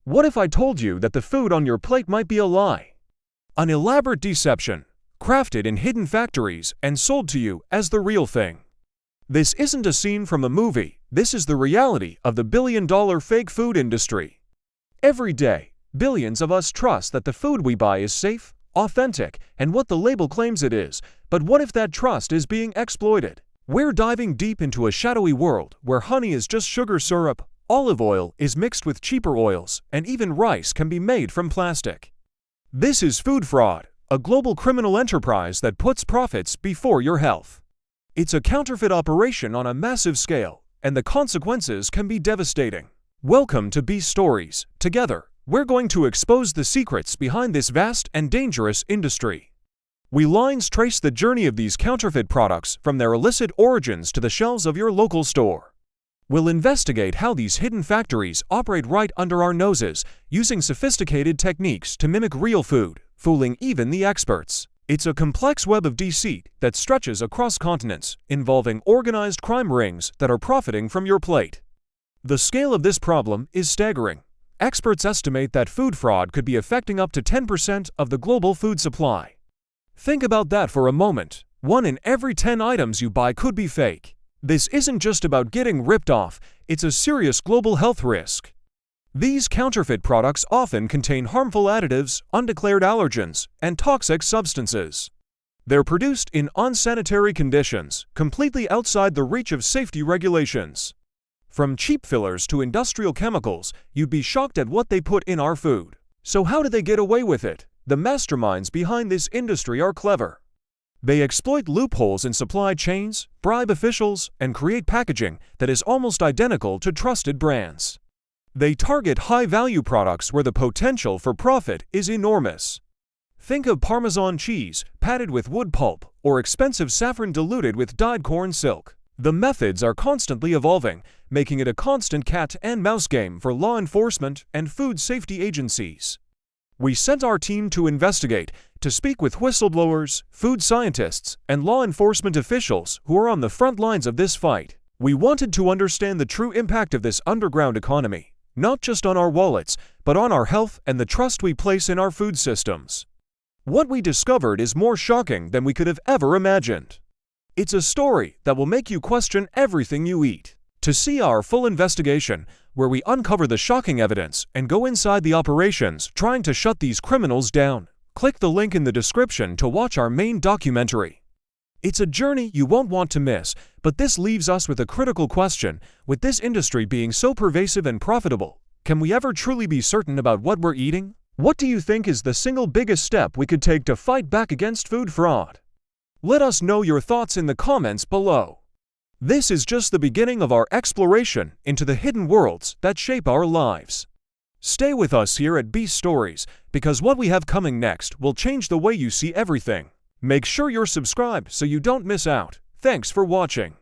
What if I told you that the food on your plate might be a lie? An elaborate deception, crafted in hidden factories and sold to you as the real thing. This isn't a scene from a movie, this is the reality of the billion-dollar fake food industry. Every day, billions of us trust that the food we buy is safe, authentic, and what the label claims it is, but what if that trust is being exploited? We're diving deep into a shadowy world where honey is just sugar syrup, olive oil is mixed with cheaper oils, and even rice can be made from plastic. This is food fraud, a global criminal enterprise that puts profits before your health. It's a counterfeit operation on a massive scale, and the consequences can be devastating. Welcome to Beast Stories. Together, we're going to expose the secrets behind this vast and dangerous industry. We lines trace the journey of these counterfeit products from their illicit origins to the shelves of your local store. We'll investigate how these hidden factories operate right under our noses, using sophisticated techniques to mimic real food, fooling even the experts. It's a complex web of deceit that stretches across continents, involving organized crime rings that are profiting from your plate. The scale of this problem is staggering. Experts estimate that food fraud could be affecting up to 10% of the global food supply. Think about that for a moment. 1 in every 10 items you buy could be fake. This isn't just about getting ripped off, it's a serious global health risk. These counterfeit products often contain harmful additives, undeclared allergens, and toxic substances. They're produced in unsanitary conditions, completely outside the reach of safety regulations. From cheap fillers to industrial chemicals, you'd be shocked at what they put in our food. So how do they get away with it? The masterminds behind this industry are clever. They exploit loopholes in supply chains, bribe officials, and create packaging that is almost identical to trusted brands. They target high-value products where the potential for profit is enormous. Think of Parmesan cheese, padded with wood pulp, or expensive saffron diluted with dyed corn silk. The methods are constantly evolving, making it a constant cat-and-mouse game for law enforcement and food safety agencies. We sent our team to investigate, to speak with whistleblowers, food scientists, and law enforcement officials who are on the front lines of this fight. We wanted to understand the true impact of this underground economy, not just on our wallets, but on our health and the trust we place in our food systems. What we discovered is more shocking than we could have ever imagined. It's a story that will make you question everything you eat. To see our full investigation, where we uncover the shocking evidence and go inside the operations trying to shut these criminals down, click the link in the description to watch our main documentary. It's a journey you won't want to miss, but this leaves us with a critical question. With this industry being so pervasive and profitable, can we ever truly be certain about what we're eating? What do you think is the single biggest step we could take to fight back against food fraud? Let us know your thoughts in the comments below. This is just the beginning of our exploration into the hidden worlds that shape our lives. Stay with us here at Beast Stories, because what we have coming next will change the way you see everything. Make sure you're subscribed so you don't miss out. Thanks for watching.